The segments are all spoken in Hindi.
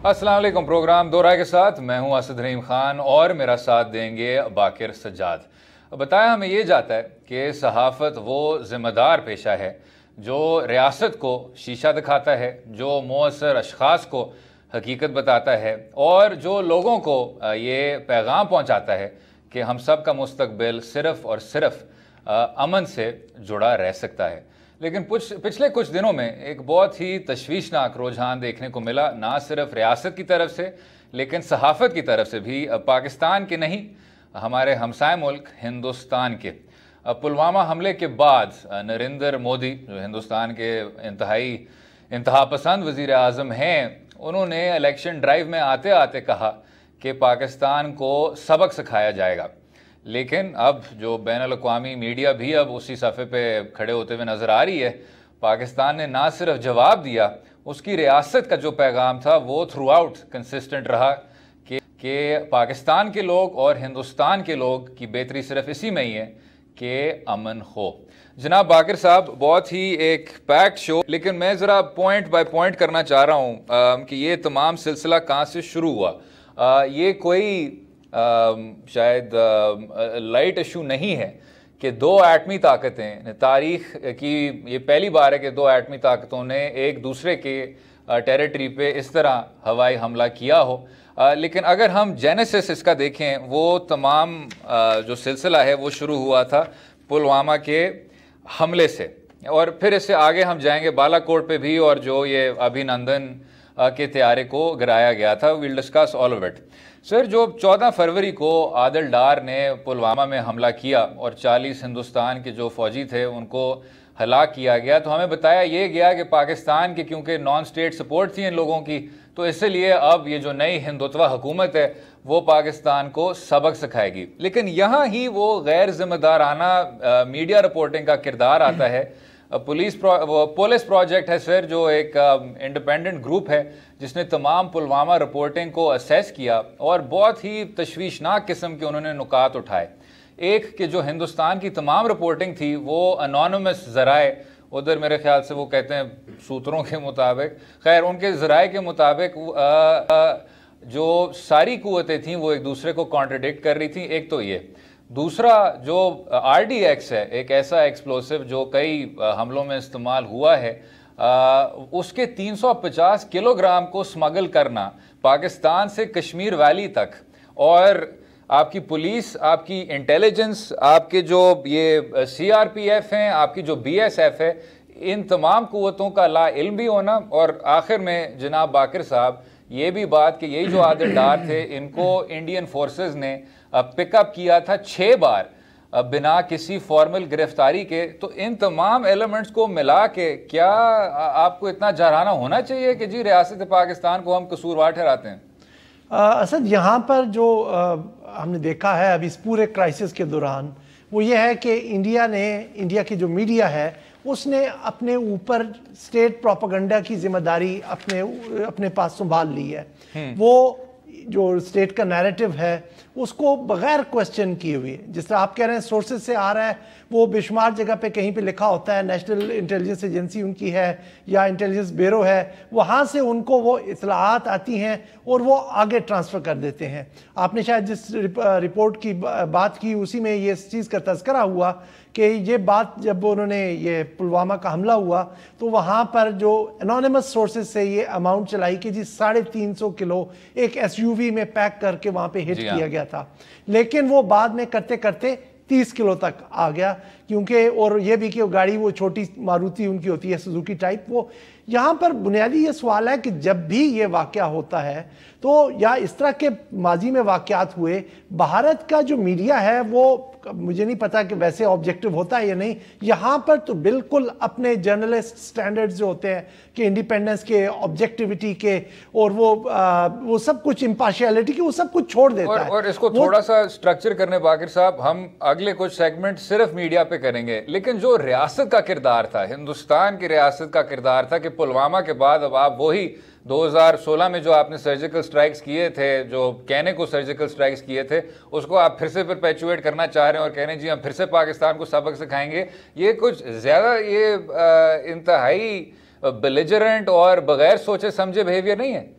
अस्सलाम वालेकुम। प्रोग्राम दो राय के साथ मैं हूं असद रहीम खान और मेरा साथ देंगे बाकिर सज्जाद। बताया हमें ये जाता है कि सहाफ़त वो ज़िम्मेदार पेशा है जो रियासत को शीशा दिखाता है, जो मुअस्सर अशख़ास को हकीकत बताता है और जो लोगों को ये पैगाम पहुँचाता है कि हम सब का मुस्तक़बिल सिर्फ़ और सिर्फ अमन से जुड़ा रह सकता है। लेकिन पिछले कुछ दिनों में एक बहुत ही तशवीशनाक रुझान देखने को मिला, ना सिर्फ रियासत की तरफ से लेकिन सहाफ़त की तरफ से भी। पाकिस्तान के नहीं, हमारे हमसाय मुल्क हिंदुस्तान के पुलवामा हमले के बाद नरेंद्र मोदी, जो हिंदुस्तान के इंतहा पसंद वज़ीर आज़म हैं, उन्होंने इलेक्शन ड्राइव में आते आते कहा कि पाकिस्तान को सबक सिखाया जाएगा। लेकिन अब जो बैनुल-अक़वामी मीडिया भी अब उसी सफ़े पे खड़े होते हुए नज़र आ रही है। पाकिस्तान ने ना सिर्फ जवाब दिया, उसकी रियासत का जो पैगाम था वो थ्रू आउट कंसिस्टेंट रहा कि पाकिस्तान के लोग और हिंदुस्तान के लोग की बेहतरी सिर्फ इसी में ही है कि अमन हो। जनाब बाकिर साहब, बहुत ही एक पैक्ड शो, लेकिन मैं ज़रा पॉइंट बाय पॉइंट करना चाह रहा हूँ कि ये तमाम सिलसिला कहाँ से शुरू हुआ। ये कोई शायद लाइट इशू नहीं है कि दो एटमी ताकतें, तारीख की ये पहली बार है कि दो एटमी ताकतों ने एक दूसरे के टेरिटरी पे इस तरह हवाई हमला किया हो। लेकिन अगर हम जेनेसिस इसका देखें, वो तमाम जो सिलसिला है वो शुरू हुआ था पुलवामा के हमले से, और फिर इससे आगे हम जाएंगे बालाकोट पे भी, और जो ये अभिनंदन के त्यारे को गिराया गया था। We'll discuss all of it. Sir, जो 14 फरवरी को आदिल डार ने पुलवामा में हमला किया और 40 हिंदुस्तान के जो फौजी थे उनको हलाक किया गया, तो हमें बताया ये गया कि पाकिस्तान के क्योंकि नॉन स्टेट सपोर्ट थी इन लोगों की, तो इसलिए अब ये जो नई हिंदुत्व हुकूमत है वो पाकिस्तान को सबक सिखाएगी। लेकिन यहाँ ही वो गैर जिम्मेदाराना मीडिया रिपोर्टिंग का किरदार आता है। पुलिस प्रोजेक्ट है सर, जो एक इंडिपेंडेंट ग्रुप है जिसने तमाम पुलवामा रिपोर्टिंग को असेस किया और बहुत ही तशवीशनाक किस्म के उन्होंने नुकात उठाए। एक कि जो हिंदुस्तान की तमाम रिपोर्टिंग थी वो अनोनिमस ज़राए, उधर मेरे ख्याल से वो कहते हैं सूत्रों के मुताबिक, खैर उनके ज़राए के मुताबिक जो सारी कुव्वतें थीं वो एक दूसरे को कॉन्ट्रडिक्ट कर रही थी। एक तो ये, दूसरा जो RDX है, एक ऐसा एक्सप्लोसिव जो कई हमलों में इस्तेमाल हुआ है, उसके 350 किलोग्राम को स्मगल करना पाकिस्तान से कश्मीर वैली तक, और आपकी पुलिस, आपकी इंटेलिजेंस, आपके जो ये CRPF हैं, आपकी जो BSF है, इन तमाम कुव्वतों का ला इल्म भी होना, और आखिर में जनाब बाकिर साहब ये भी बात कि यही जो आदिल डार थे इनको इंडियन फोर्सेस ने पिकअप किया था 6 बार बिना किसी फॉर्मल गिरफ्तारी के। तो इन तमाम एलिमेंट्स को मिला के क्या आपको इतना जराना होना चाहिए कि जी रियासत पाकिस्तान को हम कसूरवार ठहराते हैं? असद, यहाँ पर जो हमने देखा है अभी इस पूरे क्राइसिस के दौरान, वो ये है कि इंडिया की जो मीडिया है उसने अपने ऊपर स्टेट प्रोपेगेंडा की जिम्मेदारी अपने पास संभाल ली है। वो जो स्टेट का नैरेटिव है उसको बगैर क्वेश्चन किए हुए, जिस तरह आप कह रहे हैं सोर्सेज से आ रहा है, वो बेशुमार जगह पे कहीं पे लिखा होता है, नेशनल इंटेलिजेंस एजेंसी उनकी है या इंटेलिजेंस ब्यूरो है, वहाँ से उनको वो इतलाआत आती हैं और वो आगे ट्रांसफ़र कर देते हैं। आपने शायद जिस रिपोर्ट की बात की उसी में ये चीज़ का तज़किरा हुआ कि ये बात जब उन्होंने ये पुलवामा का हमला हुआ तो वहाँ पर जो एनोनिमस सोर्सेज से ये अमाउंट चलाई कि जी 350 किलो एक SUV में पैक करके वहाँ पे हिट किया गया था। लेकिन वो बाद में करते करते 30 किलो तक आ गया, क्योंकि और ये भी कि गाड़ी वो छोटी मारुति उनकी होती है, सुजुकी टाइप। वो यहाँ पर बुनियादी ये सवाल है कि जब भी ये वाक़या होता है तो या इस तरह के माजी में वाक़यात हुए, भारत का जो मीडिया है वो, मुझे नहीं पता कि वैसे ऑब्जेक्टिव होता है या नहीं, यहाँ पर तो बिल्कुल अपने जर्नलिस्ट स्टैंडर्ड्स जो होते हैं कि इंडिपेंडेंस के, ऑब्जेक्टिविटी के, और वो सब कुछ इम्पार्शियलिटी के, वो सब कुछ छोड़ देता है। और इसको थोड़ा सा स्ट्रक्चर करने बाकिर साहब, हम अगले कुछ सेगमेंट सिर्फ मीडिया पे करेंगे, लेकिन जो रियासत का किरदार था, हिंदुस्तान की रियासत का किरदार था कि पुलवामा के बाद अब आप वही 2016 में जो आपने सर्जिकल स्ट्राइक्स किए थे, जो कहने को सर्जिकल स्ट्राइक्स किए थे, उसको आप फिर से परपेचुएट करना चाह रहे हैं और कह रहे हैं जी हम फिर से पाकिस्तान को सबक सिखाएंगे। ये कुछ ज़्यादा ये इंतहाई बेलिजरेंट और बगैर सोचे समझे बिहेवियर नहीं है?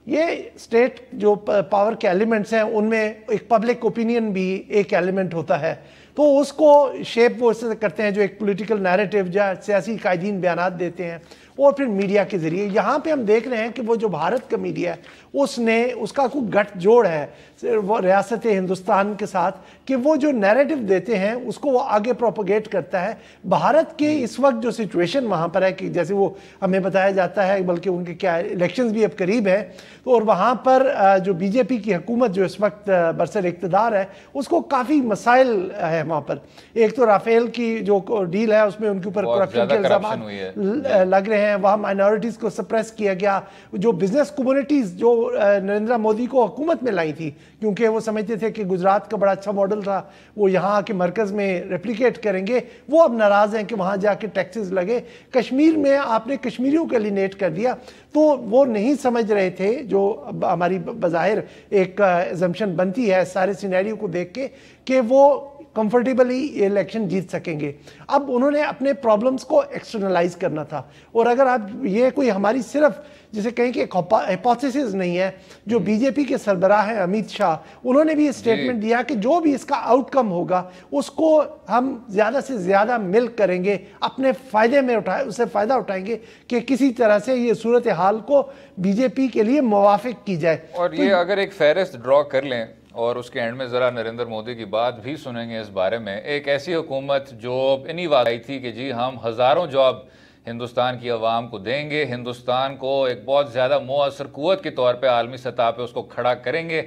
ये स्टेट जो पावर के एलिमेंट्स हैं उनमें एक पब्लिक ओपिनियन भी एक एलिमेंट होता है, तो उसको शेप वो इससे करते हैं जो एक पॉलिटिकल नैरेटिव या सियासी कायदीन बयानात देते हैं, और फिर मीडिया के ज़रिए। यहाँ पे हम देख रहे हैं कि वो जो भारत का मीडिया है उसका कोई गठजोड़ है वो रियासत हिंदुस्तान के साथ कि वो जो नैरेटिव देते हैं उसको वो आगे प्रोपोगेट करता है। भारत के इस वक्त जो सिचुएशन वहाँ पर है कि जैसे वो हमें बताया जाता है, बल्कि उनके क्या इलेक्शंस भी अब करीब है, तो और वहाँ पर जो बीजेपी की हुकूमत जो इस वक्त बरसर इक़्तिदार है उसको काफ़ी मसाइल है वहाँ पर। एक तो राफेल की जो डील है उसमें उनके ऊपर करप्शन के इल्ज़ाम लग रहे हैं, वहाँ माइनॉरिटीज़ को सप्रेस किया गया। जो बिजनेस कम्युनिटीज़ जो नरेंद्र मोदी को हुकूमत में लाई थी क्योंकि वो समझते थे कि गुजरात का बड़ा अच्छा मॉडल था, वो यहाँ आके मरकज़ में रेप्लिकेट करेंगे, वो अब नाराज़ हैं कि वहाँ जाके टैक्सेस लगे। कश्मीर में आपने कश्मीरियों को एलिनेट कर दिया, तो वो नहीं समझ रहे थे, जो हमारी बज़ाहिर एक एजम्पशन बनती है सारे सिनेरियो को देख के, कि वो कंफर्टेबली ये इलेक्शन जीत सकेंगे। अब उन्होंने अपने प्रॉब्लम्स को एक्सटर्नलाइज करना था, और अगर आप ये कोई हमारी सिर्फ जिसे कहें कि हाइपोथेसिस नहीं है, जो बीजेपी के सरबराह हैं अमित शाह, उन्होंने भी ये स्टेटमेंट दिया कि जो भी इसका आउटकम होगा उसको हम ज़्यादा से ज़्यादा मिल करेंगे, अपने फ़ायदे में उससे फ़ायदा उठाएंगे कि किसी तरह से ये सूरत हाल को बीजेपी के लिए मुवाफिक की जाए। और ये अगर एक फहरिस्त ड्रॉ कर लें और उसके एंड में ज़रा नरेंद्र मोदी की बात भी सुनेंगे इस बारे में, एक ऐसी हुकूमत जो इन्हीं बात आई थी कि जी हम हज़ारों जॉब हिंदुस्तान की आवाम को देंगे, हिंदुस्तान को एक बहुत ज़्यादा मुअस्सर क़ुव्वत के तौर पे आलमी सतह पे उसको खड़ा करेंगे।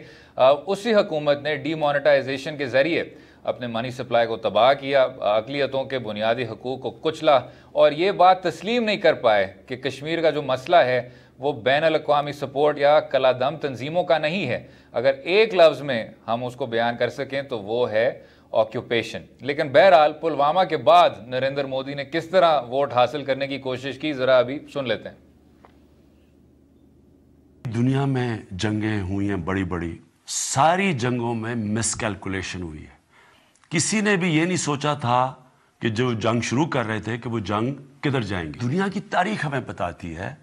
उसी हुकूमत ने डीमोनेटाइजेशन के ज़रिए अपने मनी सप्लाई को तबाह किया, अक़लियतों के बुनियादी हकूक़ को कुचला, और ये बात तस्लीम नहीं कर पाए कि कश्मीर का जो मसला है वो बैन-अल-अक़वामी सपोर्ट या कलादम तंजीमों का नहीं है। अगर एक लफ्ज़ में हम उसको बयान कर सकें तो वो है ऑक्यूपेशन। लेकिन बहरहाल पुलवामा के बाद नरेंद्र मोदी ने किस तरह वोट हासिल करने की कोशिश की, ज़रा अभी सुन लेते हैं। दुनिया में जंगें हुई हैं बड़ी बड़ी, सारी जंगों में मिसकैलकुलेशन हुई है। किसी ने भी ये नहीं सोचा था कि जो जंग शुरू कर रहे थे कि वो जंग किधर जाएंगी। दुनिया की तारीख हमें बताती है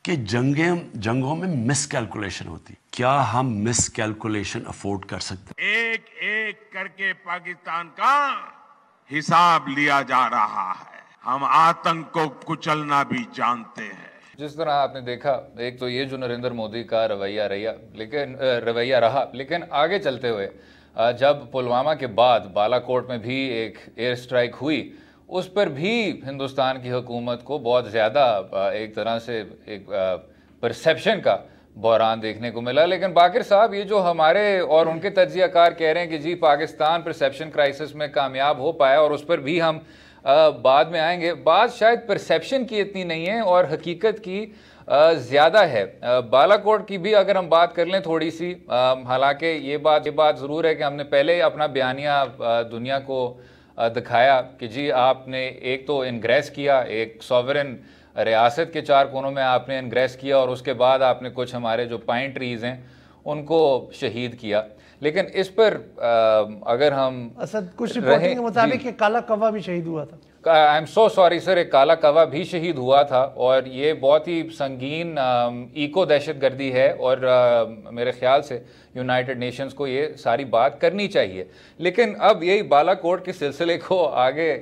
कि जंगों में मिसकैलकुलेशन होती। क्या हम मिसकैलकुलेशन अफोर्ड कर सकते? एक एक करके पाकिस्तान का हिसाब लिया जा रहा है। हम आतंक को कुचलना भी जानते हैं। जिस तरह आपने देखा, एक तो ये जो नरेंद्र मोदी का रवैया रहा, लेकिन आगे चलते हुए जब पुलवामा के बाद बालाकोट में भी एक एयर स्ट्राइक हुई, उस पर भी हिंदुस्तान की हुकूमत को बहुत ज़्यादा एक तरह से एक परसेप्शन का बहरान देखने को मिला। लेकिन बाकिर साहब, ये जो हमारे और उनके तज्ज़ियाकार कह रहे हैं कि जी पाकिस्तान परसेप्शन क्राइसिस में कामयाब हो पाया, और उस पर भी हम बाद में आएंगे। बात शायद परसेप्शन की इतनी नहीं है और हकीकत की ज़्यादा है। बालाकोट की भी अगर हम बात कर लें थोड़ी सी, हालांकि ये बात ज़रूर है कि हमने पहले अपना बयानिया दुनिया को दिखाया कि जी आपने एक तो इनग्रेस किया, एक सॉवरेन रियासत के चार कोनों में आपने इनग्रेस किया, और उसके बाद आपने कुछ हमारे जो पाइन ट्रीज़ हैं उनको शहीद किया। लेकिन इस पर अगर हम असद कुछ रिपोर्टिंग के मुताबिक काला कौवा भी शहीद हुआ था। I am so sorry sir, एक काला कौवा भी शहीद हुआ था, और ये बहुत ही संगीन इको दहशतगर्दी है, और मेरे ख्याल से यूनाइटेड नेशंस को ये सारी बात करनी चाहिए। लेकिन अब यही बालाकोट के सिलसिले को आगे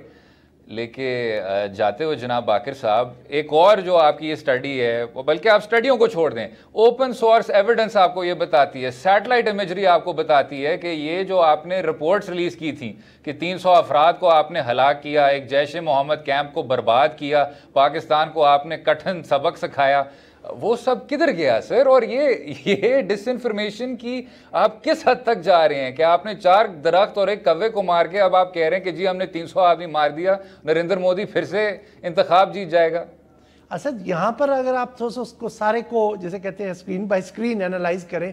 लेके जाते हुए जनाब बाकिर साहब, एक और जो आपकी ये स्टडी है, बल्कि आप स्टडियों को छोड़ दें, ओपन सोर्स एविडेंस आपको ये बताती है, सैटेलाइट इमेजरी आपको बताती है कि ये जो आपने रिपोर्ट्स रिलीज की थी कि 300 अफराद को आपने हलाक किया, एक जैश ए मोहम्मद कैंप को बर्बाद किया, पाकिस्तान को आपने कठिन सबक सिखाया, वो सब किधर गया सर? और ये डिसइंफॉर्मेशन की आप किस हद तक जा रहे हैं कि आपने 4 दरख्त और एक कौवे को मार के अब आप कह रहे हैं कि जी हमने 300 आदमी मार दिया, नरेंद्र मोदी फिर से इंतखाब जीत जाएगा? असद, यहाँ पर अगर आप थोड़ा उसको सारे को जैसे कहते हैं स्क्रीन बाय स्क्रीन एनालाइज करें,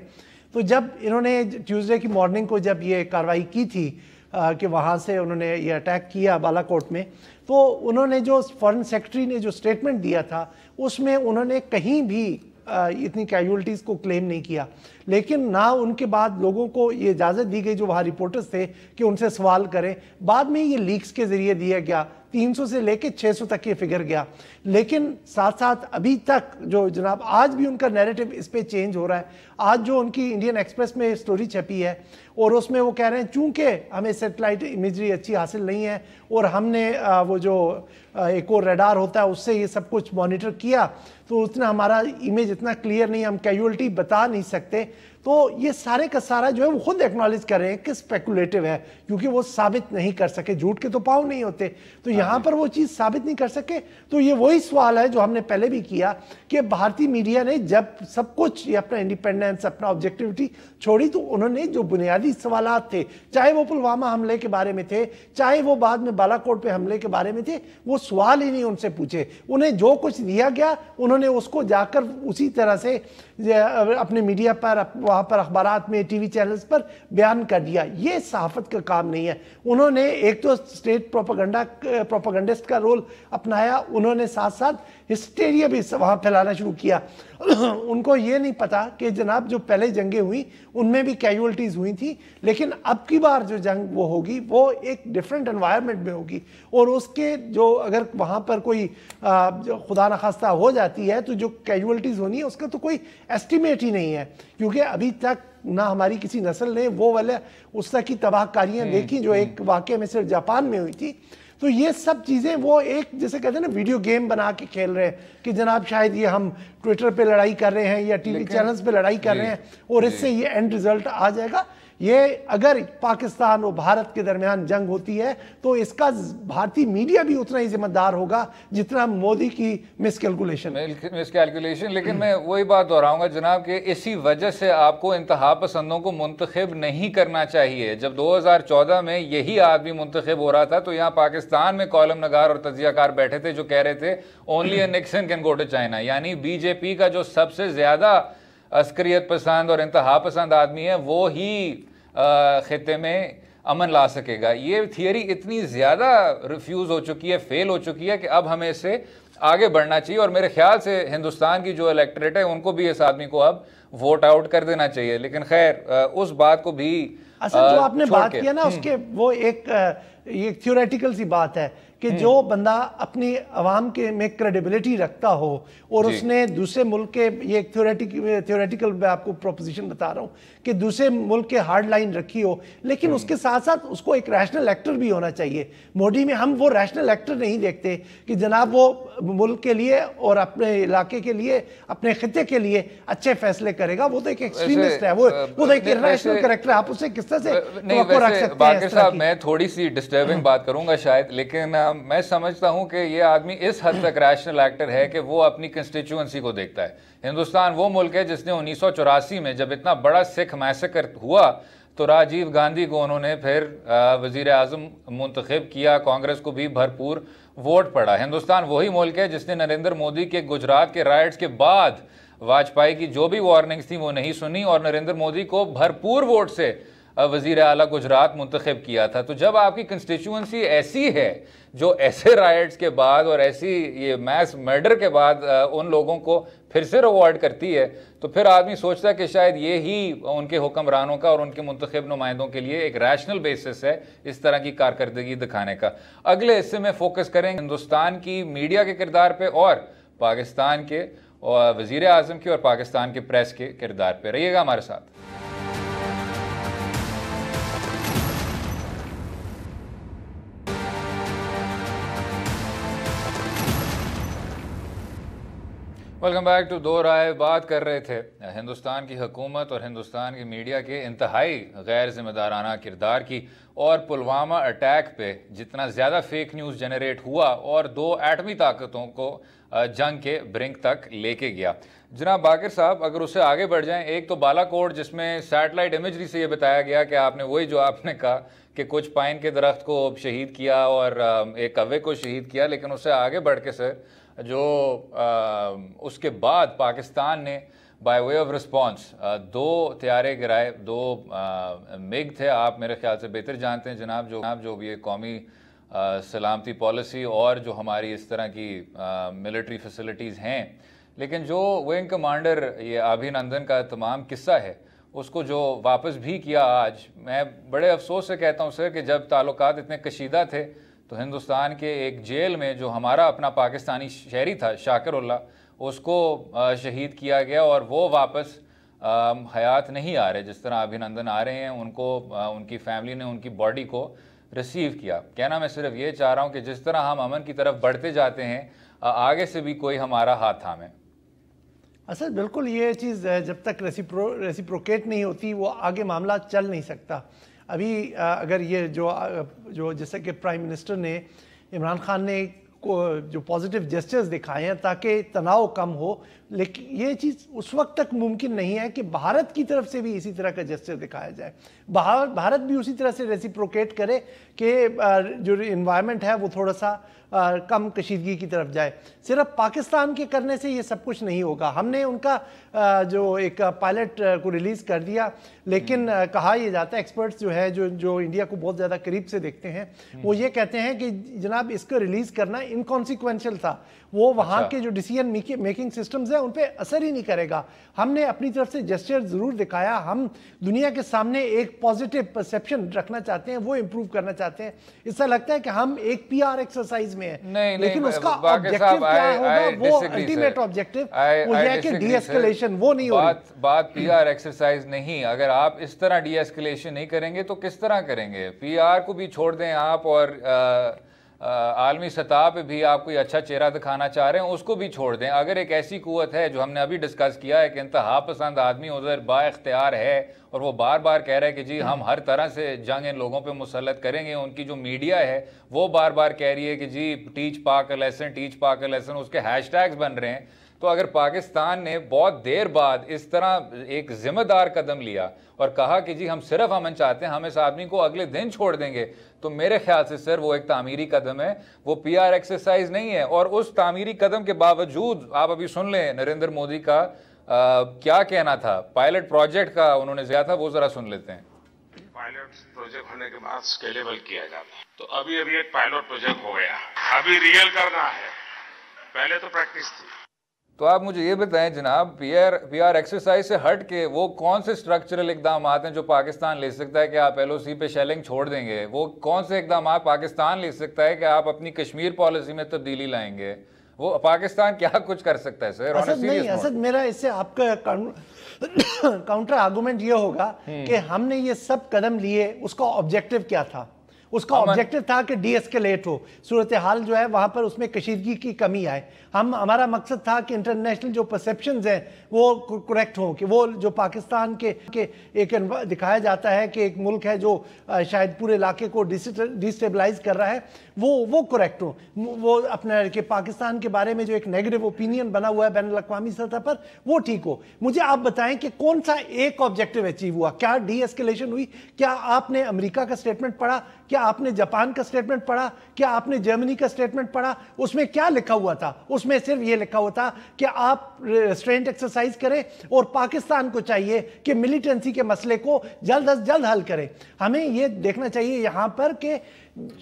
तो जब इन्होंने ट्यूसडे की मॉर्निंग को जब ये कार्रवाई की थी कि वहाँ से उन्होंने ये अटैक किया बालाकोट में, तो उन्होंने जो फॉरेन सेक्रेटरी ने जो स्टेटमेंट दिया था उसमें उन्होंने कहीं भी इतनी कैजुअलिटीज़ को क्लेम नहीं किया। लेकिन ना उनके बाद लोगों को ये इजाज़त दी गई जो वहाँ रिपोर्टर्स थे कि उनसे सवाल करें। बाद में ये लीक्स के ज़रिए दिया गया, 300 से लेके 600 तक ये फिगर गया। लेकिन साथ साथ अभी तक जो जनाब आज भी उनका नैरेटिव इस पे चेंज हो रहा है। आज जो उनकी इंडियन एक्सप्रेस में स्टोरी छपी है और उसमें वो कह रहे हैं चूंकि हमें सैटेलाइट इमेजरी अच्छी हासिल नहीं है और हमने वो जो एक और रडार होता है उससे ये सब कुछ मॉनिटर किया तो उतना हमारा इमेज इतना क्लियर नहीं, हम कैजुअलिटी बता नहीं सकते। तो ये सारे का सारा जो है वो खुद एक्नॉलेज कर रहे हैं कि स्पेकुलेटिव है, क्योंकि वो साबित नहीं कर सके, झूठ के तो पाँव नहीं होते, तो यहाँ पर वो चीज़ साबित नहीं कर सके। तो ये वही सवाल है जो हमने पहले भी किया कि भारतीय मीडिया ने जब सब कुछ ये अपना इंडिपेंडेंस, अपना ऑब्जेक्टिविटी छोड़ी, तो उन्होंने जो बुनियादी सवालात थे, चाहे वो पुलवामा हमले के बारे में थे, चाहे वो बाद में बालाकोट पे हमले के बारे में थे, वो सवाल ही नहीं उनसे पूछे। उन्हें जो कुछ दिया गया उन्होंने उसको जाकर उसी तरह से अपने मीडिया पर, वहाँ पर अखबारात में, टीवी चैनल्स पर बयान कर दिया। ये सहाफत का काम नहीं है। उन्होंने एक तो स्टेट प्रोपेगेंडिस्ट का रोल अपनाया, उन्होंने साथ साथ हिस्टेरिया भी वहाँ फैलाना शुरू किया। उनको ये नहीं पता कि जनाब जो पहले जंगें हुई उनमें भी कैजुअलिटीज़ हुई थी, लेकिन अब की बार जो जंग वो होगी वो एक डिफरेंट एनवायरनमेंट में होगी और उसके जो अगर वहाँ पर कोई जो खुदा न खास्ता हो जाती है तो जो कैजुअलिटीज़ होनी है उसका तो कोई एस्टिमेट ही नहीं है, क्योंकि अभी तक ना हमारी किसी नस्ल ने वो वाले उस तरह की तबाहकारियाँ देखी जो एक वाक़े में सिर्फ जापान में हुई थी। तो ये सब चीज़ें वो एक जैसे कहते हैं ना वीडियो गेम बना के खेल रहे हैं कि जनाब शायद ये हम ट्विटर पे लड़ाई कर रहे हैं या टीवी चैनल्स पे लड़ाई कर रहे हैं और इससे ये एंड रिजल्ट आ जाएगा। ये अगर पाकिस्तान और भारत के दरमियान जंग होती है तो इसका भारतीय मीडिया भी उतना ही जिम्मेदार होगा जितना मोदी की मिसकैलकुलेशन। लेकिन मैं वही बात दोहराऊंगा जनाब कि इसी वजह से आपको इंतहा पसंदों को मुंतखब नहीं करना चाहिए। जब 2014 में यही आदमी मुंतखब हो रहा था तो यहाँ पाकिस्तान में कॉलम नगार और तजियाकार बैठे थे जो कह रहे थे only a Nixon can go to China, यानी बीजेपी का जो सबसे ज्यादा अस्करियत पसंद और इंतहा पसंद आदमी है वो ही खिते में अमन ला सकेगा। ये थियरी इतनी ज़्यादा रिफ्यूज़ हो चुकी है, फेल हो चुकी है कि अब हमें इससे आगे बढ़ना चाहिए और मेरे ख्याल से हिंदुस्तान की जो इलेक्टोरेट है उनको भी इस आदमी को अब वोट आउट कर देना चाहिए। लेकिन खैर उस बात को भी असल जो आपने बात किया ना उसके वो एक थ्योरेटिकल सी बात है कि जो बंदा अपनी आवाम के में क्रेडिबिलिटी रखता हो और उसने दूसरे मुल्क के, ये एक थ्योरेटिकल मैं आपको प्रोपोजिशन बता रहा हूँ कि दूसरे मुल्क के हार्ड लाइन रखी हो, लेकिन उसके साथ साथ उसको एक रैशनल एक्टर भी होना चाहिए। मोदी में हम वो रैशनल एक्टर नहीं देखते कि जनाब वो मुल्क के लिए और अपने इलाके के लिए, अपने खिते के लिए अच्छे फैसले करेगा। वो तो एक एक्सट्रीमिस्ट है, वो तो एक इर्रेशनल कैरेक्टर है। आप उससे किस तरह से नहीं वैसे बाकिर साहब मैं थोड़ी सी डिस्टर्बिंग बात करूंगा शायद, लेकिन मैं समझता हूं कि ये आदमी इस हद तक रैशनल एक्टर है कि वो अपनी कंस्टिट्यूएंसी को देखता है। हिंदुस्तान वो मुल्क है जिसने 1984 में जब इतना बड़ा सिख मैसेकर हुआ तो राजीव गांधी को उन्होंने फिर वजीर आजम मुंतखब किया, कांग्रेस को भी भरपूर वोट पड़ा। हिंदुस्तान वही मुल्क है जिसने नरेंद्र मोदी के गुजरात के राइट्स के बाद वाजपेयी की जो भी वार्निंग्स थी वो नहीं सुनी और नरेंद्र मोदी को भरपूर वोट से वजीर आला गुजरात मुंतखब किया था। तो जब आपकी कंस्टिट्यूएंसी ऐसी है जो ऐसे राइट्स के बाद और ऐसी ये मैस मर्डर के बाद उन लोगों को फिर से रिवॉर्ड करती है तो फिर आदमी सोचता है कि शायद ये ही उनके हुक्मरानों का और उनके मुंतखब नुमाइंदों के लिए एक रैशनल बेसिस है इस तरह की कारकर्दगी दिखाने का। अगले हिस्से में फोकस करेंगे हिंदुस्तान की मीडिया के किरदार पे और पाकिस्तान के और वजीर आजम के और पाकिस्तान के प्रेस के किरदार पे। रहिएगा हमारे साथ। Welcome back to Do Raay. बात कर रहे थे हिंदुस्तान की हुकूमत और हिंदुस्तान की मीडिया के इंतहाई गैर जिम्मेदाराना किरदार की और पुलवामा अटैक पे जितना ज़्यादा फेक न्यूज़ जनरेट हुआ और दो एटमी ताकतों को जंग के ब्रिंक तक लेके गया। जनाब बाकिर साहब अगर उससे आगे बढ़ जाएं, एक तो बालाकोट जिसमें सैटेलाइट इमेजरी से ये बताया गया कि आपने वही जो आपने कहा कि कुछ पाइन के दरख्त को शहीद किया और एक कौवे को शहीद किया, लेकिन उससे आगे बढ़ के सर जो उसके बाद पाकिस्तान ने बाय वे ऑफ रिस्पांस दो त्यारे गिराए, दो मिग थे। आप मेरे ख्याल से बेहतर जानते हैं जनाब जो भी कौमी सलामती पॉलिसी और जो हमारी इस तरह की मिलिट्री फैसिलिटीज़ हैं, लेकिन जो विंग कमांडर ये अभिनंदन का तमाम किस्सा है उसको जो वापस भी किया आज, मैं बड़े अफसोस से कहता हूँ सर कि जब ताल्लुकात इतने कशीदा थे तो हिंदुस्तान के एक जेल में जो हमारा अपना पाकिस्तानी शहरी था शाकिरुल्लाह, उसको शहीद किया गया और वो वापस हयात नहीं आ रहे जिस तरह अभिनंदन आ रहे हैं। उनको उनकी फैमिली ने उनकी बॉडी को रिसीव किया। कहना मैं सिर्फ ये चाह रहा हूँ कि जिस तरह हम अमन की तरफ बढ़ते जाते हैं, आगे से भी कोई हमारा हाथ थामे। असद बिल्कुल, ये चीज़ जब तक रेसिप्रोकेट नहीं होती वो आगे मामला चल नहीं सकता। अभी अगर ये जो जैसे कि प्राइम मिनिस्टर ने, इमरान खान ने को जो पॉजिटिव जेस्चर्स दिखाए हैं ताकि तनाव कम हो, लेकिन ये चीज़ उस वक्त तक मुमकिन नहीं है कि भारत की तरफ से भी इसी तरह का जेस्चर दिखाया जाए, भारत भी उसी तरह से रेसिप्रोकेट करे कि जो इन्वायरमेंट है वो थोड़ा सा कम कशीदगी की तरफ जाए। सिर्फ पाकिस्तान के करने से ये सब कुछ नहीं होगा। हमने उनका जो एक पायलट को रिलीज़ कर दिया, लेकिन कहा यह जाता है, एक्सपर्ट्स जो है जो इंडिया को बहुत ज़्यादा करीब से देखते हैं, वो ये कहते हैं कि जनाब इसको रिलीज़ करना इनकॉन्सिक्वेंशियल था, वो वहाँ के जो डिसीजन मेकिंग सिस्टम्स हैं उन पर असर ही नहीं करेगा। हमने अपनी तरफ से जेस्चर ज़रूर दिखाया, हम दुनिया के सामने एक पॉजिटिव परसेप्शन रखना चाहते हैं, वो इम्प्रूव करना चाहते हैं। इससे लगता है कि हम एक PR एक्सरसाइज में है, लेकिन उसका ऑब्जेक्टिव क्या होगा, वो अल्टीमेट ऑब्जेक्टिव वो ये है कि डी-एस्केलेशन, वो नहीं होगी। बात PR एक्सरसाइज नहीं, अगर आप इस तरह डी-एस्केलेशन नहीं करेंगे तो किस तरह करेंगे? PR को भी छोड़ दें आप, और आलमी सतह पे भी आप कोई अच्छा चेहरा दिखाना चाह रहे हैं उसको भी छोड़ दें। अगर एक ऐसी कुव्वत है जो हमने अभी डिस्कस किया है कि इंतहा पसंद आदमी उधर बाइख्तियार है और वो बार बार कह रहा है कि जी हम हर तरह से जंग इन लोगों पे मुसल्लत करेंगे, उनकी जो मीडिया है वो बार बार कह रही है कि जी टीच पाक अ लेसन, उसके हैशटैग्स बन रहे हैं, तो अगर पाकिस्तान ने बहुत देर बाद इस तरह एक जिम्मेदार कदम लिया और कहा कि जी हम सिर्फ अमन चाहते हैं, हम इस आदमी को अगले दिन छोड़ देंगे, तो मेरे ख्याल से सर वो एक तामीरी कदम है, वो PR एक्सरसाइज नहीं है। और उस तामीरी कदम के बावजूद आप अभी सुन लें नरेंद्र मोदी का क्या कहना था पायलट प्रोजेक्ट का उन्होंने दिया था, वो जरा सुन लेते हैं। पायलट प्रोजेक्ट होने के बाद स्केलेबल किया जाता है, तो अभी एक पायलट प्रोजेक्ट हो गया, अभी रियल करना है, पहले तो प्रैक्टिस थी। तो आप मुझे ये बताएं जनाब, PR एक्सरसाइज से हट के वो कौन से स्ट्रक्चरल इकदाम हैं जो पाकिस्तान ले सकता है कि आप LOC पे शेलिंग छोड़ देंगे? वो कौन से इकदाम पाकिस्तान ले सकता है कि आप अपनी कश्मीर पॉलिसी में तब्दीली लाएंगे? वो पाकिस्तान क्या कुछ कर सकता है सर? असद मेरा इससे आपका काउंटर आर्गुमेंट ये होगा कि हमने ये सब कदम लिए, उसका ऑब्जेक्टिव क्या था? उसका ऑब्जेक्टिव था कि डी-एस्केलेट हो, सूरत हाल जो है वहाँ पर उसमें कशीदगी की कमी आए। हमारा मकसद था कि इंटरनेशनल जो परसेप्शंस हैं वो करेक्ट हों, कि वो जो पाकिस्तान के एक दिखाया जाता है कि एक मुल्क है जो शायद पूरे इलाके को डिस्टेबलाइज कर रहा है, वो करेक्ट हो। वो अपने कि पाकिस्तान के बारे में जो एक नेगेटिव ओपिनियन बना हुआ है बैनुल अक़वामी सतह पर, वो ठीक हो। मुझे आप बताएं कि कौन सा एक ऑब्जेक्टिव अचीव हुआ? क्या डी-एस्केलेशन हुई? क्या आपने अमेरिका का स्टेटमेंट पढ़ा? क्या आपने जापान का स्टेटमेंट पढ़ा? क्या आपने जर्मनी का स्टेटमेंट पढ़ा? उसमें क्या लिखा हुआ था? उसमें सिर्फ ये लिखा हुआ था कि आप रेस्ट्रेंट एक्सरसाइज करें और पाकिस्तान को चाहिए कि मिलिटेंसी के मसले को जल्द अज जल्द हल करें। हमें ये देखना चाहिए यहाँ पर कि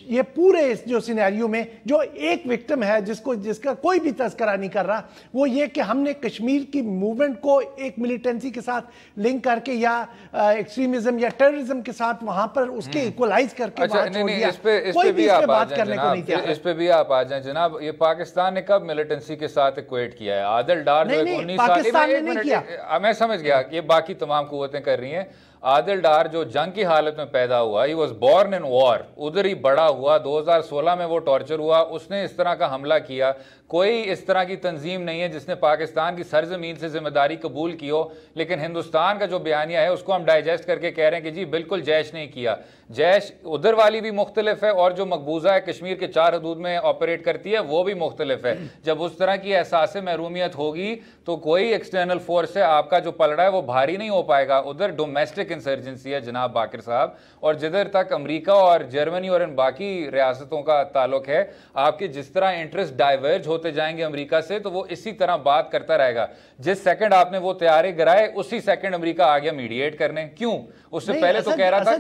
ये पूरे इस जो सिनेरियो में जो एक विक्टिम है जिसका कोई भी तस्करा नहीं कर रहा, वो ये कि हमने कश्मीर की मूवमेंट को एक मिलिटेंसी के साथ लिंक करके या एक्सट्रीमिज्म या टेररिज्म के साथ वहां पर उसके इक्वलाइज करके अच्छा, नहीं, इस पे भी आप आ जाएं जनाब, इस पे भी आप आ जाएं जनाब। ये पाकिस्तान ने कब मिलिटेंसी के साथ इक्वेट किया है? आदिल डार जो 19 साल, मैं समझ गया कि बाकी तमाम कुव्वतें कर रही हैं। आदिल डार जो जंग की हालत में पैदा हुआ, he was born in war, उधर ही बड़ा हुआ, 2016 में वो टॉर्चर हुआ, उसने इस तरह का हमला किया। कोई इस तरह की तंजीम नहीं है जिसने पाकिस्तान की सरजमीन से जिम्मेदारी कबूल की हो, लेकिन हिंदुस्तान का जो बयानिया है उसको हम डाइजेस्ट करके कह रहे हैं कि जी बिल्कुल जैश नहीं किया। जैश उधर वाली भी मुख्तलिफ है और जो मकबूजा है कश्मीर के 4 हदूद में ऑपरेट करती है वो भी मुख्तलिफ है। जब उस तरह की एहसास महरूमियत होगी तो कोई एक्सटर्नल फोर्स है आपका जो पलड़ा है वो भारी नहीं हो पाएगा। उधर डोमेस्टिक इंसर्जेंसी है जनाब बाकिर साहब, और जिधर तक अमेरिका और जर्मनी और इन बाकी रियासतों का ताल्लुक है, आपके जिस तरह इंटरेस्ट डाइवर्ज होते जाएंगे अमेरिका से, तो वो इसी तरह बात करता रहेगा। जिस सेकंड आपने वो तैयारी गिराए उसी सेकंड अमेरिका आ गया मीडिएट करने। क्यों? उससे पहले तो कह रहा था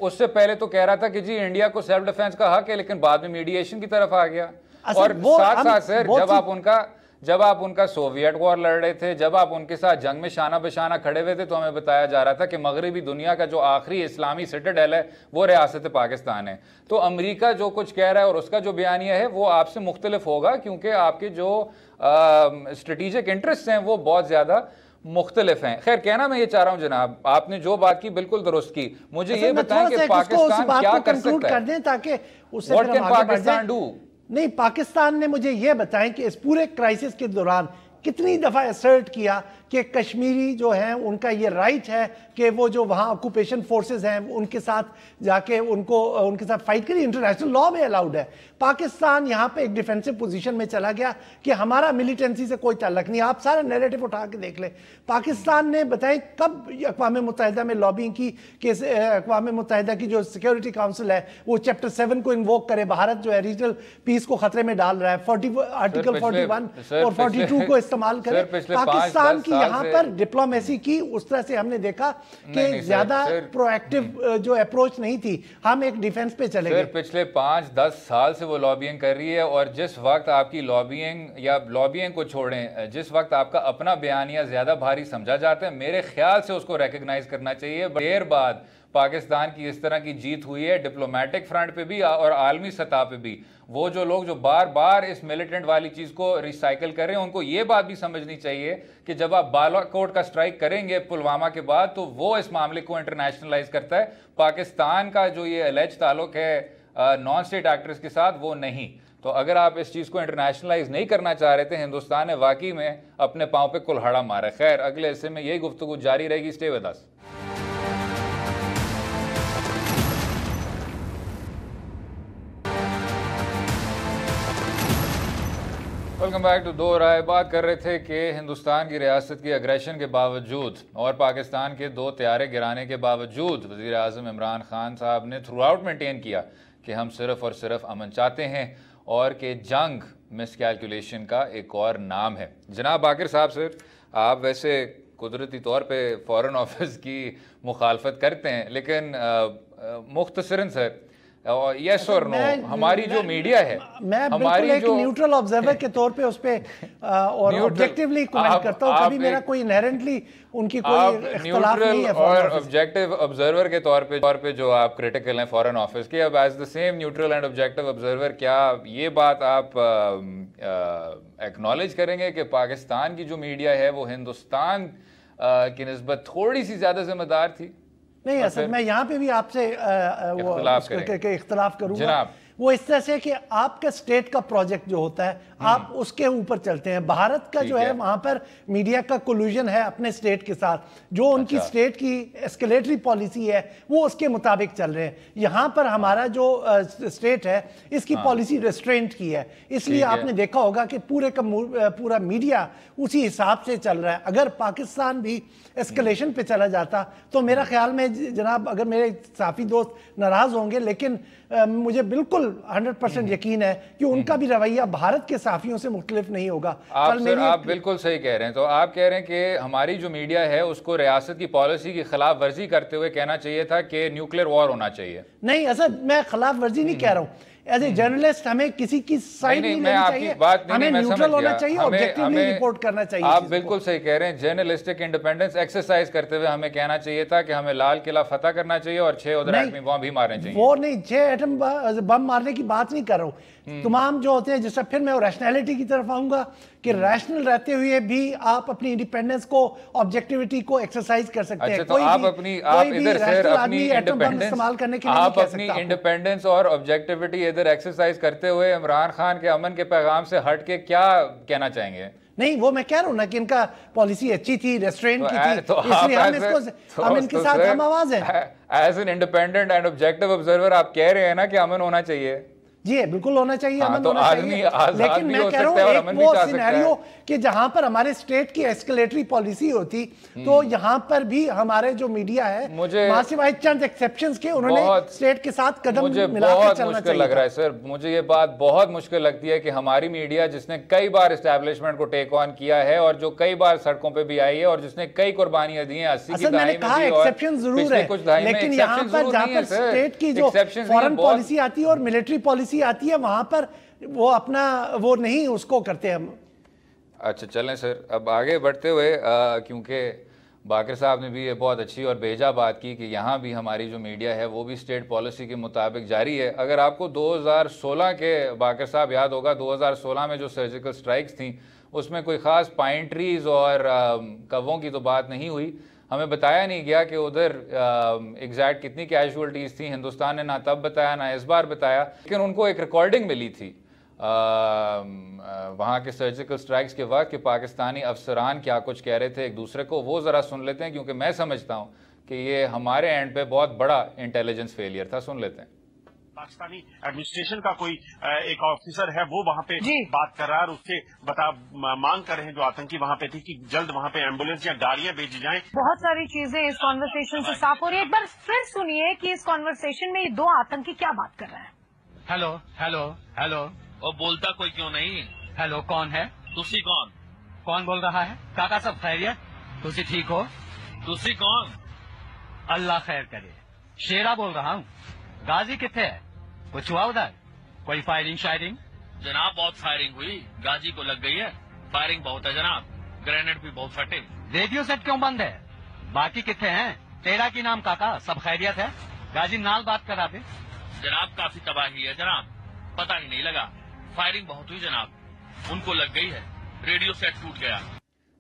उससे पहले तो कह रहा था कि जी इंडिया को सेल्फ डिफेंस का हक है, लेकिन बाद में मीडिएशन की तरफ आ गया। और साथ साथ सर जब आप उनका सोवियत वॉर लड़ रहे थे, जब आप उनके साथ जंग में शाना बशाना खड़े हुए थे, तो हमें बताया जा रहा था कि मगरबी दुनिया का जो आखिरी इस्लामी सिटाडेल है वो रियासत पाकिस्तान है। तो अमेरिका जो कुछ कह रहा है और उसका जो बयानिया है वो आपसे मुख्तलिफ होगा, क्योंकि आपके जो स्ट्रेटेजिक इंटरेस्ट हैं वो बहुत ज़्यादा मुख्तलिफ हैं। खैर, कहना मैं ये चाह रहा हूँ जनाब, आपने जो बात की बिल्कुल दुरुस्त की। मुझे ये बताएं कि पाकिस्तान क्या कर सकता है, ताकि उससे What can Pakistan do? नहीं, पाकिस्तान ने मुझे यह बताएं कि इस पूरे क्राइसिस के दौरान कितनी दफा असर्ट किया कि कश्मीरी जो हैं उनका ये राइट है कि वो जो वहाँ ऑक्यूपेशन फोर्सेस हैं उनके साथ जाके उनके साथ फाइट करिए, इंटरनेशनल लॉ में अलाउड है। पाकिस्तान यहाँ पे एक डिफेंसिव पोजीशन में चला गया कि हमारा मिलिटेंसी से कोई ताल्लुक नहीं। आप सारा नैरेटिव उठा के देख लें, पाकिस्तान ने बताएं कब अक़वाम मुत्तहिदा में लॉबिंग की कि अक़वाम मुत्तहिदा की जो सिक्योरिटी काउंसिल है वो चैप्टर 7 को इन्वोक करे। भारत जो है रीजनल पीस को खतरे में डाल रहा है, आर्टिकल 41 और 42 को इस्तेमाल करे। पाकिस्तान की यहाँ पर डिप्लोमेसी की उस तरह से हमने देखा कि ज्यादा प्रोएक्टिव जो अप्रोच नहीं थी, हम एक डिफेंस पे चले गए। पिछले 5-10 साल से वो लॉबिंग कर रही है, और जिस वक्त आपकी लॉबिंग या लॉबिंग को छोड़ें, जिस वक्त आपका अपना बयानिया ज्यादा भारी समझा जाता है, मेरे ख्याल से उसको रिकग्नाइज करना चाहिए। देर बाद पाकिस्तान की इस तरह की जीत हुई है डिप्लोमेटिक फ्रंट पे भी और आलमी सतह पे भी। वो जो लोग जो बार बार इस मिलिटेंट वाली चीज को रिसाइकिल कर रहे हैं, उनको ये बात भी समझनी चाहिए कि जब आप बालाकोट का स्ट्राइक करेंगे पुलवामा के बाद, तो वो इस मामले को इंटरनेशनलाइज करता है। पाकिस्तान का जो ये एलेज ताल्लुक है नॉन स्टेट एक्टर्स के साथ, वो नहीं। तो अगर आप इस चीज को इंटरनेशनलाइज नहीं करना चाह रहे थे, हिंदुस्तान ने वाकई में अपने पांव पे कुल्हाड़ा मारा। खैर, अगले हिस्से में यही गुफ्तगू जारी रहेगी। Stay with us. Welcome back to Do Raay. बात कर रहे थे कि हिंदुस्तान की रियासत की अग्रेशन के बावजूद और पाकिस्तान के 2 तैयारे गिराने के बावजूद वज़ीर आज़म इमरान खान साहब ने थ्रू आउट मेंटेन किया कि हम सिर्फ़ और सिर्फ अमन चाहते हैं और कि जंग मिसकैलकुलेशन का एक और नाम है। जनाब बाकिर साहब, सर आप वैसे कुदरती तौर पे फॉरेन ऑफिस की मुखालफत करते हैं, लेकिन मुख्तसरन सर यस और नो, हमारी जो मीडिया है, मैं हमारी एक न्यूट्रल ऑब्जर्वर के तौर पे उस पे और ऑब्जेक्टिवली कमेंट करता हूं। कभी मेरा कोई इनहेरेंटली उनकी कोई इख्तिलाफ नहीं है। और ऑब्जेक्टिव ऑब्जर्वर के तौर पे जो आप क्रिटिकल हैं फॉरेन ऑफिस के, अब as the same neutral and objective observer, क्या ये बात आप एक्नॉलेज करेंगे कि पाकिस्तान की जो मीडिया है वो हिंदुस्तान की निस्बत थोड़ी सी ज्यादा जिम्मेदार थी? नहीं, असल मैं यहाँ पे भी आपसे इख्तलाफ करूंगा। वो इस तरह से कि आपका स्टेट का प्रोजेक्ट जो होता है आप उसके ऊपर चलते हैं। भारत का जो है वहां पर मीडिया का कोल्यूजन है अपने स्टेट के साथ, जो उनकी स्टेट की एस्केलेटरी पॉलिसी है वो उसके मुताबिक चल रहे हैं। यहाँ पर हमारा जो स्टेट है इसकी पॉलिसी रेस्ट्रेंट की है, इसलिए आपने देखा होगा कि पूरे का पूरा मीडिया उसी हिसाब से चल रहा है। अगर पाकिस्तान भी एस्केलेशन पे चला जाता तो मेरा ख्याल में जनाब, अगर मेरे साफी दोस्त नाराज होंगे, लेकिन मुझे बिल्कुल 100% यकीन है कि उनका भी रवैया भारत के साफियों से मुख्तलिफ नहीं होगा। आप बिल्कुल सही कह रहे हैं। तो आप कह रहे हैं कि हमारी जो मीडिया है उसको रियासत की पॉलिसी की खिलाफ वर्जी करते हुए कहना चाहिए था कि न्यूक्लियर वॉर होना चाहिए। नहीं, ऐसा मैं खिलाफ वर्जी नहीं कह रहा हूँ। एज ए जर्नलिस्ट हमें किसी की साइड नहीं लेनी चाहिए, हमें न्यूट्रल होना चाहिए, ऑब्जेक्टिवली रिपोर्ट करना चाहिए। आप बिल्कुल सही कह रहे हैं। जर्नलिस्टिक इंडिपेंडेंस एक्सरसाइज करते हुए हमें कहना चाहिए था कि हमें लाल किला फतह करना चाहिए और 6 उधर एटमी बम भी मारने चाहिए। वो नहीं, 6 एटम बम मारने की बात नहीं कर रहा हूँ। तमाम जो होते हैं, जिससे फिर मैं रैशनैलिटी की तरफ आऊंगा कि रैशनल रहते हुए भी आप अपनी इंडिपेंडेंस को, ऑब्जेक्टिविटी को एक्सरसाइज कर सकते हैं। तो आप इधर अपनी इंडिपेंडेंस और ऑब्जेक्टिविटी इधर एक्सरसाइज करते हुए इमरान खान के अमन के पैगाम से हट के क्या कहना चाहेंगे? नहीं, वो मैं कह रहा हूँ ना कि इनका पॉलिसी अच्छी थी, रेस्ट्रेंट की थी, इसलिए हम इनके साथ हम आवाज है। As an independent and objective observer आप कह रहे हैं ना कि अमन होना चाहिए। जी बिल्कुल होना चाहिए, अमन होना चाहिए। लेकिन मैं कह रहा हूँ एक वो सिनेरियो कि जहां पर हमारे स्टेट की एस्केलेटरी पॉलिसी होती, तो यहाँ पर भी हमारे जो मीडिया है, मासिवाइज चंद एक्सेप्शंस के, उन्होंने स्टेट के साथ कदम मिलाकर चलना चाहिए। लग रहा है सर, मुझे ये बात बहुत मुश्किल लगती है कि हमारी मीडिया, जिसने कई बार एस्टैब्लिशमेंट को टेक ऑन किया है और जो कई बार सड़कों पे भी आई है और जिसने कई कुर्बानियां दी हैं 80 की दहाई में भी, और एक्सेप्शन जरूर है, लेकिन यहाँ पर जहाँ पर स्टेट की जो फॉरेन पॉलिसी आती है और मिलिट्री पॉलिसी आती है, वहां पर वो अपना वो नहीं उसको करते हम। अच्छा चलें सर, अब आगे बढ़ते हुए क्योंकि बाकर साहब ने भी ये बहुत अच्छी और बेजा बात की कि यहाँ भी हमारी जो मीडिया है वो भी स्टेट पॉलिसी के मुताबिक जारी है। अगर आपको 2016 के बाकर साहब याद होगा, 2016 में जो सर्जिकल स्ट्राइक्स थी उसमें कोई ख़ास पाइन ट्रीज़ और कव्वों की तो बात नहीं हुई। हमें बताया नहीं गया कि उधर एग्जैक्ट कितनी कैजुअल्टीज़ थी। हिंदुस्तान ने ना तब बताया ना इस बार बताया, लेकिन उनको एक रिकॉर्डिंग मिली थी वहाँ के सर्जिकल स्ट्राइक्स के वक्त कि पाकिस्तानी अफसरान क्या कुछ कह रहे थे एक दूसरे को। वो ज़रा सुन लेते हैं क्योंकि मैं समझता हूँ कि ये हमारे एंड पे बहुत बड़ा इंटेलिजेंस फेलियर था। सुन लेते हैं। पाकिस्तानी एडमिनिस्ट्रेशन का कोई एक ऑफिसर है वो वहाँ पे बात कर रहा है और उससे मांग कर रहे हैं जो आतंकी वहाँ पे थी कि जल्द वहाँ पे एम्बुलेंस या गाड़ियां भेजी जाएं। बहुत सारी चीजें इस कॉन्वर्सेशन से साफ हो रही है। एक बार फिर सुनिए कि इस कॉन्वर्सेशन में ये दो आतंकी क्या बात कर रहे हैं। Hello hello hello. और बोलता कोई क्यों नहीं? हेलो कौन है? तुसी कौन? कौन बोल रहा है? काका सब खैरियत? तुसी ठीक हो? तुसी कौन? अल्लाह खैर करे। शेरा बोल रहा हूँ। गाजी कितने है? कुछ हुआ उधर? कोई फायरिंग शायरिंग? जनाब बहुत फायरिंग हुई, गाजी को लग गई है। फायरिंग बहुत है जनाब, ग्रेनेड भी बहुत फटे। रेडियो सेट क्यों बंद है? बाकी कितने हैं? तेरा की नाम काका सब खैरियत है? गाजी नाल बात कर रहा थे। जनाब काफी तबाही है जनाब, पता ही नहीं लगा। फायरिंग बहुत हुई जनाब, उनको लग गई है, रेडियो सेट टूट गया।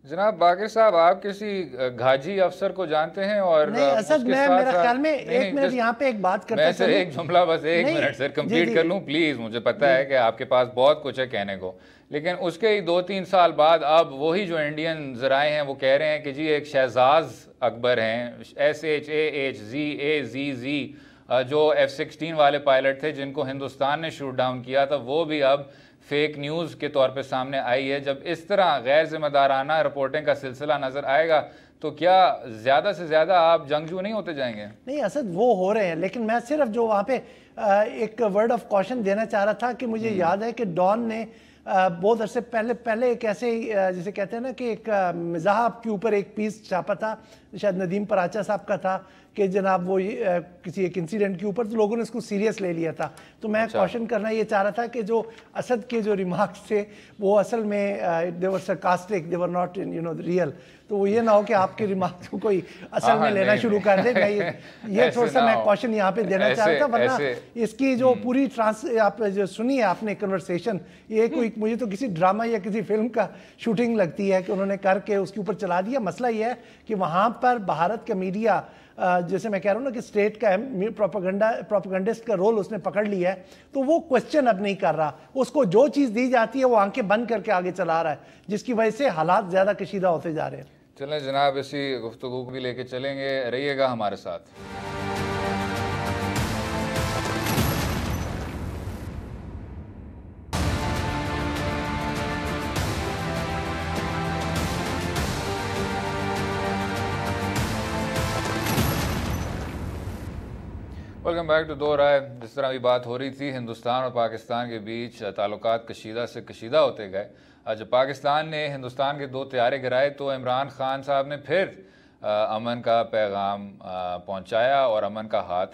जनाब बाकर साहब, आप किसी घाजी अफसर को जानते हैं? और नहीं असद, मैं मेरे ख्याल में एक मिनट यहाँ पे एक बात करता हूँ। मैं सर एक जुमला बस एक मिनट सर कंप्लीट कर लूँ प्लीज। मुझे पता है कि आपके पास बहुत कुछ है कहने को, लेकिन उसके ही 2-3 साल बाद अब वही जो इंडियन जराए हैं वो कह रहे हैं कि जी एक शहजाज अकबर हैं, SHAHZAZZ, जो F-16 वाले पायलट थे जिनको हिंदुस्तान ने शूट डाउन किया था, वो भी अब फेक न्यूज़ के तौर पे सामने आई है। जब इस तरह गैर जिम्मेदाराना रिपोर्टिंग का सिलसिला नज़र आएगा तो क्या ज़्यादा से ज़्यादा आप जंगजू नहीं होते जाएंगे? नहीं असद, वो हो रहे हैं, लेकिन मैं सिर्फ जो वहाँ पे एक वर्ड ऑफ कॉशन देना चाह रहा था कि मुझे याद है कि डॉन ने बहुत अरसे पहले एक ऐसे जिसे कहते हैं ना कि एक मिजाह के ऊपर एक पीस छापा था, शायद नदीम पराचा साहब का था, कि जनाब वो किसी एक इंसिडेंट के ऊपर, तो लोगों ने इसको सीरियस ले लिया था। तो मैं क्वेश्चन करना ये चाह रहा था कि जो असद के जो रिमार्क्स थे वो असल में they were sarcastic, they were not real. तो वो ये ना हो कि आपके रिमार्क्स को कोई असल में लेना शुरू कर दे। मैं ये थोड़ा सा मैं क्वेश्चन यहाँ पे देना चाह रहा था, वरना इसकी जो पूरी आप जो सुनी है आपने कन्वर्सेशन, ये कोई मुझे तो किसी ड्रामा या किसी फिल्म का शूटिंग लगती है कि उन्होंने करके उसके ऊपर चला दिया। मसला ये है कि वहाँ पर भारत का मीडिया, जैसे मैं कह रहा हूँ ना कि स्टेट का प्रोपेगेंडिस्ट का रोल उसने पकड़ लिया है, तो वो क्वेश्चन अब नहीं कर रहा। उसको जो चीज़ दी जाती है वो आंखें बंद करके आगे चला रहा है, जिसकी वजह से हालात ज़्यादा कशीदा होते जा रहे हैं। चलें जनाब, इसी गुफ्तगू को भी लेके चलेंगे, रहिएगा हमारे साथ। वेलकम बैक टू दो राय। जिस तरह भी बात हो रही थी, हिंदुस्तान और पाकिस्तान के बीच ताल्लुकात कशीदा से कशीदा होते गए। जब पाकिस्तान ने हिंदुस्तान के 2 तैयारे गिराए तो इमरान खान साहब ने फिर अमन का पैगाम पहुंचाया और अमन का हाथ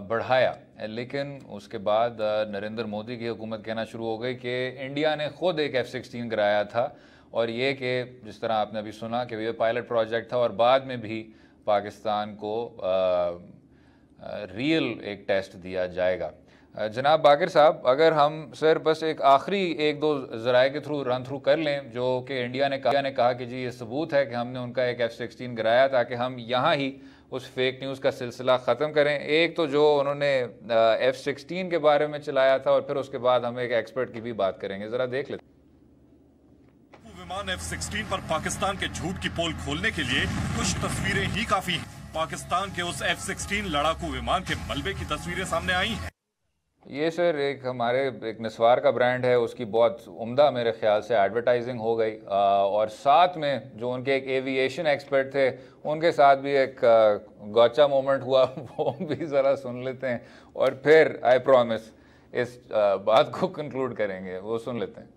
बढ़ाया, लेकिन उसके बाद नरेंद्र मोदी की हुकूमत कहना शुरू हो गई कि इंडिया ने खुद एक F-16 गिराया था, और ये कि जिस तरह आपने अभी सुना कि ये पायलट प्रोजेक्ट था, और बाद में भी पाकिस्तान को रियल एक टेस्ट दिया जाएगा। जनाब बाकर साहब, अगर हम सर बस एक आखिरी 1-2 ज़राए के थ्रू रन थ्रू कर लें, जो कि इंडिया ने कहा कि जी ये सबूत है कि हमने उनका एक F-16 गिराया, ताकि हम यहाँ ही उस फेक न्यूज़ का सिलसिला ख़त्म करें। एक तो जो उन्होंने F-16 के बारे में चलाया था, और फिर उसके बाद हम एक एक्सपर्ट की भी बात करेंगे, ज़रा देख लेते। विमान F-16 पर पाकिस्तान के झूठ की पोल खोलने के लिए कुछ तस्वीरें ही काफी हैं। पाकिस्तान के उस F-16 लड़ाकू विमान के मलबे की तस्वीरें सामने आई हैं। ये सर एक निस्वार का ब्रांड है, उसकी बहुत उम्दा मेरे ख्याल से एडवर्टाइजिंग हो गई, और साथ में जो उनके एक एविएशन एक्सपर्ट थे उनके साथ भी एक गौचा मोमेंट हुआ, वो भी ज़रा सुन लेते हैं, और फिर आई प्रॉमिस इस बात को कंक्लूड करेंगे, वो सुन लेते हैं।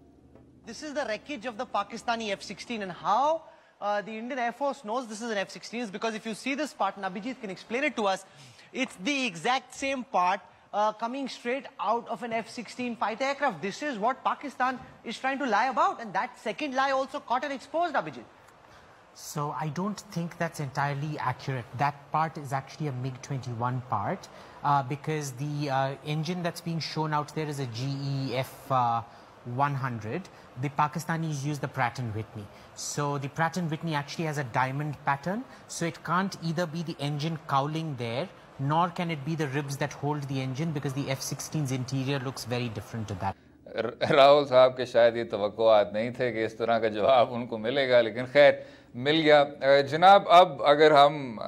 This is the wreckage of the Pakistani F-16, and how the Indian Air Force knows this is an F-16 is because if you see this part, and Abhijit can explain it to us, it's the exact same part coming straight out of an F-16 fighter aircraft. This is what Pakistan is trying to lie about, and that second lie also caught and exposed, Abhijit. So I don't think that's entirely accurate. That part is actually a MiG-21 part because the engine that's being shown out there is a GE F-100. The Pakistanis use the Pratt & Whitney. So the Pratt & Whitney actually has a diamond pattern, so it can't either be the engine cowling there, nor can it be the ribs that hold the engine, because the F-16's interior looks very different to that. Rahul साहब के शायद ये तवक्कुआत नहीं थे कि इस तरह का जवाब उनको मिलेगा, लेकिन खैर मिल गया। जनाब, अब अगर हम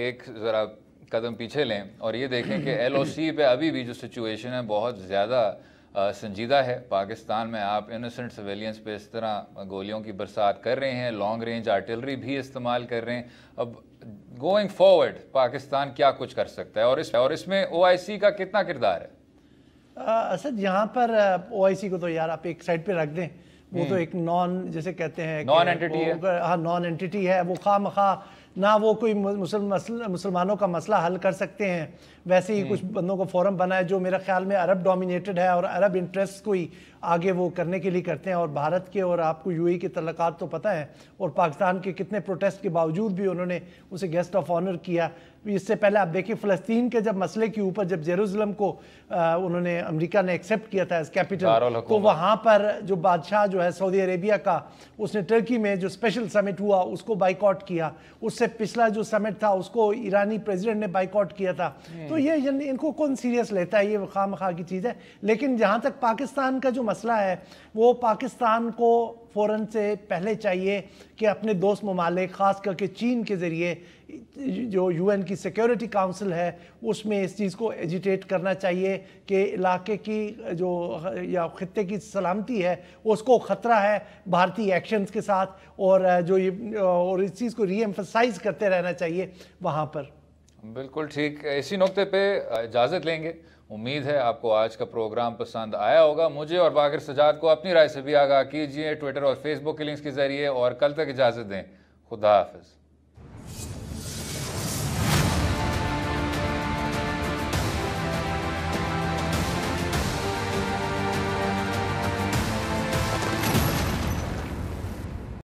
एक ज़रा कदम पीछे लें और ये देखें कि LOC पे अभी भी जो सिचुएशन है बहुत ज़्यादा संजीदा है। पाकिस्तान में आप इनोसेंट सिविलियंस पे इस तरह गोलियों की बरसात कर रहे हैं, लॉन्ग रेंज आर्टिलरी भी इस्तेमाल कर रहे हैं। अब गोइंग फॉरवर्ड पाकिस्तान क्या कुछ कर सकता है और इसमें OIC का कितना किरदार है? असद, यहाँ पर OIC को तो यार आप एक साइड पे रख दें, वो तो एक जैसे कहते हैं नॉन एंटिटी है। हाँ, नॉन एंटिटी है। वो खामखा ना वो कोई मुसलमानों का मसला हल कर सकते हैं, वैसे ही कुछ बंदों को फोरम बना है जो मेरा ख्याल में अरब डोमिनेटेड है और अरब इंटरेस्ट को ही आगे वो करने के लिए करते हैं। और भारत के और आपको UAE के तल्लुकात तो पता है, और पाकिस्तान के कितने प्रोटेस्ट के बावजूद भी उन्होंने उसे गेस्ट ऑफ ऑनर किया। इससे पहले आप देखिए फ़लस्तीन के जब मसले के ऊपर जब जेरूसलम को उन्होंने अमेरिका ने एक्सेप्ट किया था एज कैपिटल, तो वहाँ पर जो बादशाह जो है सऊदी अरेबिया का, उसने टर्की में जो स्पेशल समिट हुआ उसको बाइकआउट किया। उससे पिछला जो समिट था उसको ईरानी प्रेसिडेंट ने बाइकआउट किया था। तो ये इनको कौन सीरियस लेता है, ये खामखा की चीज़ है। लेकिन जहाँ तक पाकिस्तान का जो मसला है, वो पाकिस्तान को फ़ौरन से पहले चाहिए कि अपने दोस्त ममालिक ख़ास करके चीन के ज़रिए जो UN की सिक्योरिटी काउंसिल है उसमें इस चीज़ को एजिटेट करना चाहिए कि इलाके की जो या खित्ते की सलामती है उसको ख़तरा है भारतीय एक्शंस के साथ, और इस चीज़ को रीएम्फसाइज करते रहना चाहिए वहाँ पर। बिल्कुल ठीक। इसी नुक्ते पे इजाज़त लेंगे। उम्मीद है आपको आज का प्रोग्राम पसंद आया होगा। मुझे और बाकिर सजाद को अपनी राय से भी आगाह कीजिए ट्विटर और फेसबुक के लिंक्स के ज़रिए, और कल तक इजाज़त दें। खुदा हाफिज़।